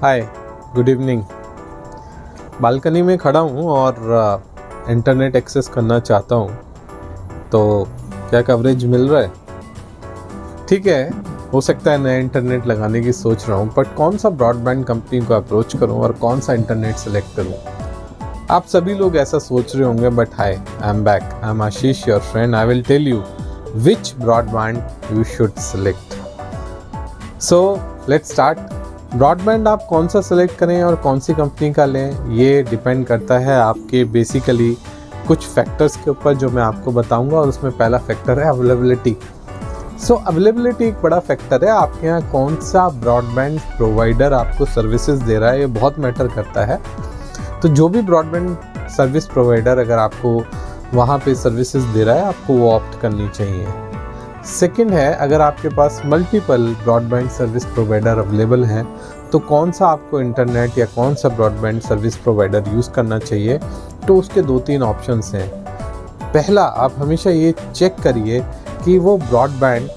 हाय, good evening. Balcony में खड़ा हूँ और इंटरनेट एक्सेस करना चाहता हूँ, तो क्या कवरेज मिल रहा है? ठीक है, हो सकता है नया इंटरनेट लगाने की सोच रहा हूँ, बट कौन सा ब्रॉडबैंड कंपनी को अप्रोच करूँ और कौन सा इंटरनेट सेलेक्ट करूँ? आप सभी लोग ऐसा सोच रहे होंगे, but hi, I am back. I am Ashish, your friend. I will tell you which broadband you should select. So let's start. Broadband आप कौन सा सेलेक्ट करें और कौन सी कंपनी का लें, ये डिपेंड करता है आपके बेसिकली कुछ फैक्टर्स के ऊपर, जो मैं आपको बताऊंगा। और उसमें पहला फैक्टर है अवेलेबिलिटी। सो अवेलेबिलिटी एक बड़ा फैक्टर है। आपके यहाँ कौन सा ब्रॉडबैंड प्रोवाइडर आपको सर्विसेज दे रहा है, ये बहुत मैटर करता है। तो जो भी ब्रॉडबैंड सर्विस प्रोवाइडर अगर आपको वहाँ पे सर्विसेज दे रहा है, आपको वो ऑप्ट करनी चाहिए। सेकंड है, अगर आपके पास multiple broadband service provider available हैं, तो कौन सा आपको इंटरनेट या कौन सा ब्रॉडबैंड सर्विस प्रोवाइडर यूज़ करना चाहिए। तो उसके 2-3 ऑप्शंस हैं। पहला, आप हमेशा ये चेक करिए कि वो ब्रॉडबैंड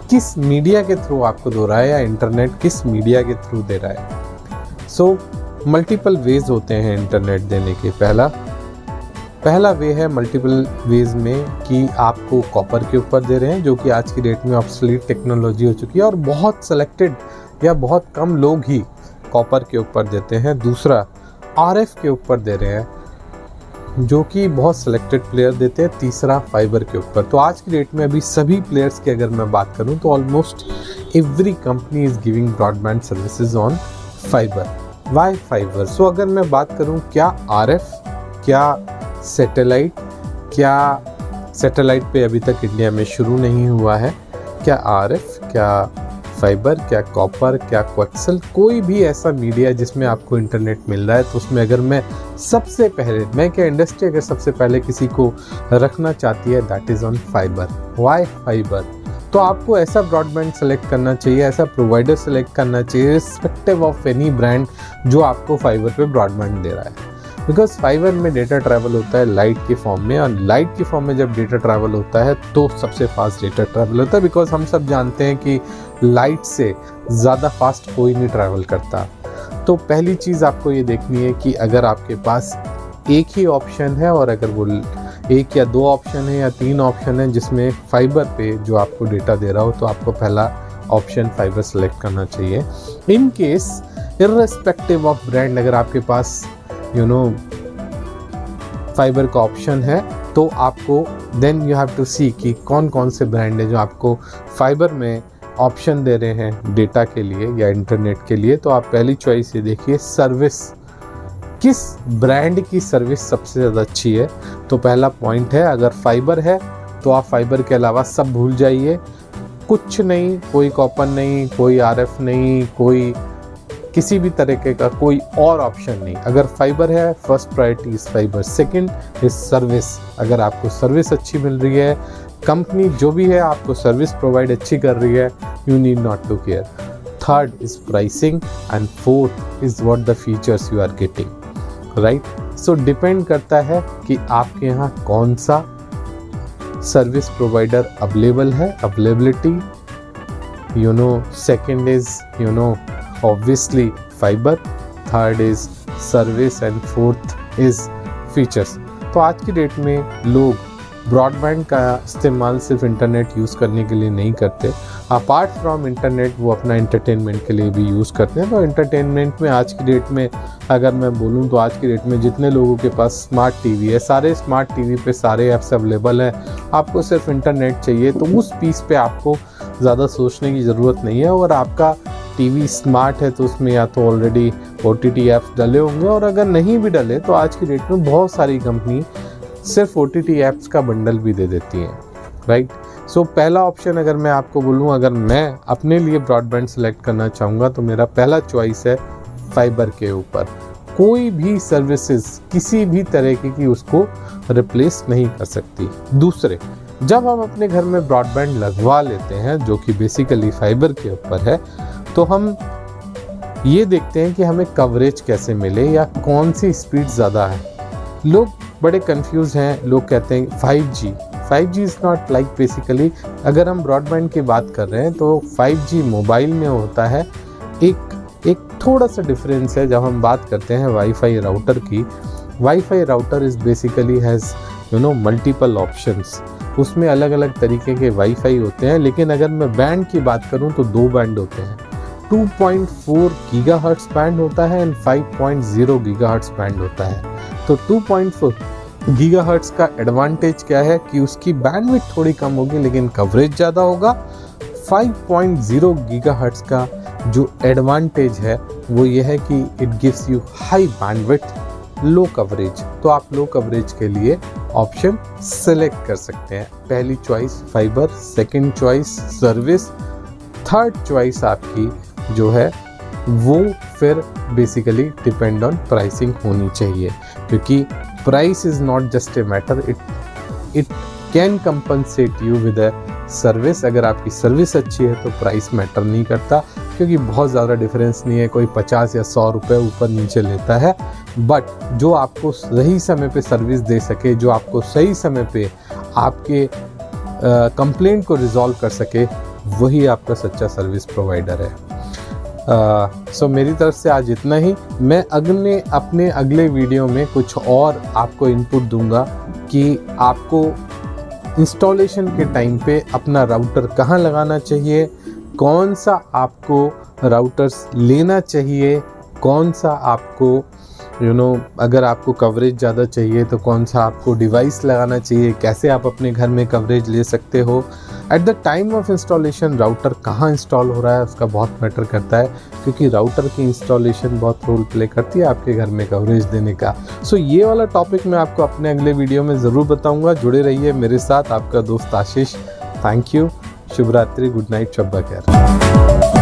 किस मीडिया के थ्रू आपको दे रहा है, या इंटरनेट किस मीडिया के थ्रू दे रहा है। सो मल्टीपल वेज होते हैं इंटरनेट देने के। पहला वे है मल्टीपल वेज में कि आपको कॉपर के ऊपर दे रहे हैं, जो कि आज की डेट में ऑब्सोलीट टेक्नोलॉजी हो चुकी है, और बहुत सेलेक्टेड या बहुत कम लोग ही कॉपर के ऊपर देते हैं। दूसरा, आरएफ के ऊपर दे रहे हैं, जो कि बहुत सेलेक्टेड प्लेयर देते हैं। तीसरा, फाइबर के ऊपर। तो आज की डेट में अभी सभी प्लेयर्स की अगर मैं बात करूं, तो almost every company is giving broadband services on fibre. Why fibre? So अगर मैं बात करूं, क्या आरएफ, क्या सैटेलाइट, क्या सैटेलाइट पे अभी तक इंडिया में शुरू नहीं हुआ है, क्या आरएफ, क्या फाइबर, क्या कॉपर, क्या कोएक्सियल, कोई भी ऐसा मीडिया जिसमें आपको इंटरनेट मिल रहा है, तो उसमें अगर मैं सबसे पहले, मैं क्या इंडस्ट्री अगर सबसे पहले किसी को रखना चाहती है, that is on fibre. Why fibre? तो आपको ऐसा ब्रॉडबैंड सेलेक्ट करना चाहिए, ऐसा प्रोवाइडर सेलेक्ट करना चाहिए, रिस्पेक्टिव ऑफ एनी ब्रांड, जो आपको फाइबर पे ब्रॉडबैंड दे रहा है। बिकॉज फाइबर में डेटा ट्रैवल होता है लाइट के फॉर्म में, और लाइट के फॉर्म में जब डेटा ट्रैवल होता है तो सबसे फास्ट डेटा ट्रैवल होता है। बिकॉज हम सब जानते हैं कि लाइट से ज़्यादा फास्ट कोई नहीं ट्रैवल करता। तो पहली चीज़ आपको ये देखनी है कि अगर आपके पास एक ही ऑप्शन है, और अगर वो 1 या 2 ऑप्शन है या 3 ऑप्शन है जिसमें फाइबर पे जो आपको डेटा दे रहा हो, तो आपको पहला ऑप्शन फाइबर सेलेक्ट करना चाहिए। In case irrespective of brand, अगर आपके पास फाइबर का ऑप्शन है, तो आपको देन यू हैव टू सी कि कौन कौन से ब्रांड है जो आपको फाइबर में ऑप्शन दे रहे हैं डेटा के लिए या इंटरनेट के लिए। तो आप पहली चॉइस ये देखिए, सर्विस, किस ब्रांड की सर्विस सबसे ज़्यादा अच्छी है। तो पहला पॉइंट है, अगर फाइबर है तो आप फाइबर के अलावा सब भूल जाइए, कुछ नहीं, कोई कॉपर नहीं, कोई आरएफ नहीं, कोई किसी भी तरीके का कोई और ऑप्शन नहीं। अगर फाइबर है, first priority is fibre. Second is service. अगर आपको सर्विस अच्छी मिल रही है, कंपनी जो भी है आपको सर्विस प्रोवाइड अच्छी कर रही है, you need not to care. Third is pricing, and fourth is what the features you are getting, right. So depend करता है कि आपके यहाँ कौन सा सर्विस प्रोवाइडर अवेलेबल है, availability, second is obviously fiber, third is service, and fourth is features। तो आज की डेट में लोग ब्रॉडबैंड का इस्तेमाल सिर्फ इंटरनेट यूज़ करने के लिए नहीं करते। अपार्ट फ्रॉम इंटरनेट वो अपना एंटरटेनमेंट के लिए भी यूज़ करते हैं। तो एंटरटेनमेंट में आज की डेट में अगर मैं बोलूँ, तो आज की डेट में जितने लोगों के पास स्मार्ट टीवी है, सारे स्मार्ट टीवी पे सारे ऐप्स अवेलेबल हैं। आपको सिर्फ इंटरनेट चाहिए, तो उस पीस पे आपको ज़्यादा सोचने की ज़रूरत नहीं है। और आपका टीवी स्मार्ट है तो उसमें या तो ऑलरेडी OTT ऐप्स डले होंगे, और अगर नहीं भी डले तो आज की डेट में बहुत सारी कंपनी सिर्फ OTT ऐप्स का बंडल भी दे देती हैं, राइट। सो पहला ऑप्शन अगर मैं आपको बोलूँ, अगर मैं अपने लिए ब्रॉडबैंड सेलेक्ट करना चाहूँगा, तो मेरा पहला चॉइस है फाइबर के ऊपर। कोई भी सर्विसेज किसी भी तरीके की उसको रिप्लेस नहीं कर सकती। दूसरे, जब हम अपने घर में ब्रॉडबैंड लगवा लेते हैं, जो कि बेसिकली फाइबर के ऊपर है, तो हम ये देखते हैं कि हमें कवरेज कैसे मिले या कौन सी स्पीड ज़्यादा है। लोग बड़े कंफ्यूज हैं। लोग कहते हैं 5G is not like, basically अगर हम ब्रॉडबैंड की बात कर रहे हैं तो 5G मोबाइल में होता है एक थोड़ा सा डिफरेंस है जब हम बात करते हैं वाईफाई राउटर की। Wifi router is basically has multiple options, उसमें अलग अलग तरीके के वाईफाई होते हैं। लेकिन अगर मैं बैंड की बात करूं तो 2 बैंड होते हैं, 2.4 गीगाहर्ट्ज़ बैंड होता है एंड 5.0 गीगाहर्ट्ज़ बैंड होता है। तो 2.4 गीगाहर्ट्ज़ का एडवांटेज क्या है कि उसकी बैंडविड्थ थोड़ी कम होगी लेकिन कवरेज ज़्यादा होगा। 5.0 गीगाहर्ट्ज़ का जो एडवांटेज है वो ये है कि it gives you high bandwidth, low coverage. तो आप लो कवरेज के लिए ऑप्शन सेलेक्ट कर सकते हैं। पहली choice fibre, second choice service, third choice आपकी जो है वो फिर बेसिकली डिपेंड ऑन प्राइसिंग होनी चाहिए, क्योंकि price is not just a matter, it can compensate you with a service. अगर आपकी सर्विस अच्छी है तो प्राइस मैटर नहीं करता, क्योंकि बहुत ज़्यादा डिफरेंस नहीं है, कोई 50 या 100 रुपये ऊपर नीचे लेता है। बट जो आपको सही समय पे सर्विस दे सके, जो आपको सही समय पे आपके कंप्लेंट को रिजॉल्व कर सके, वही आपका सच्चा सर्विस प्रोवाइडर है। सो मेरी तरफ से आज इतना ही। मैं अपने अगले वीडियो में कुछ और आपको इनपुट दूंगा कि आपको इंस्टॉलेशन के टाइम पे अपना राउटर कहाँ लगाना चाहिए, कौन सा आपको राउटर्स लेना चाहिए, कौन सा आपको अगर आपको कवरेज ज़्यादा चाहिए तो कौन सा आपको डिवाइस लगाना चाहिए, कैसे आप अपने घर में कवरेज ले सकते हो। At the time of installation router कहाँ इंस्टॉल हो रहा है उसका बहुत मैटर करता है, क्योंकि राउटर की इंस्टॉलेशन बहुत रोल प्ले करती है आपके घर में कवरेज देने का। सो ये वाला टॉपिक मैं आपको अपने अगले वीडियो में ज़रूर बताऊँगा। जुड़े रहिए मेरे साथ, आपका दोस्त आशीष। थैंक यू, शुभ रात्रि, गुड नाइट, शब्बा खैर।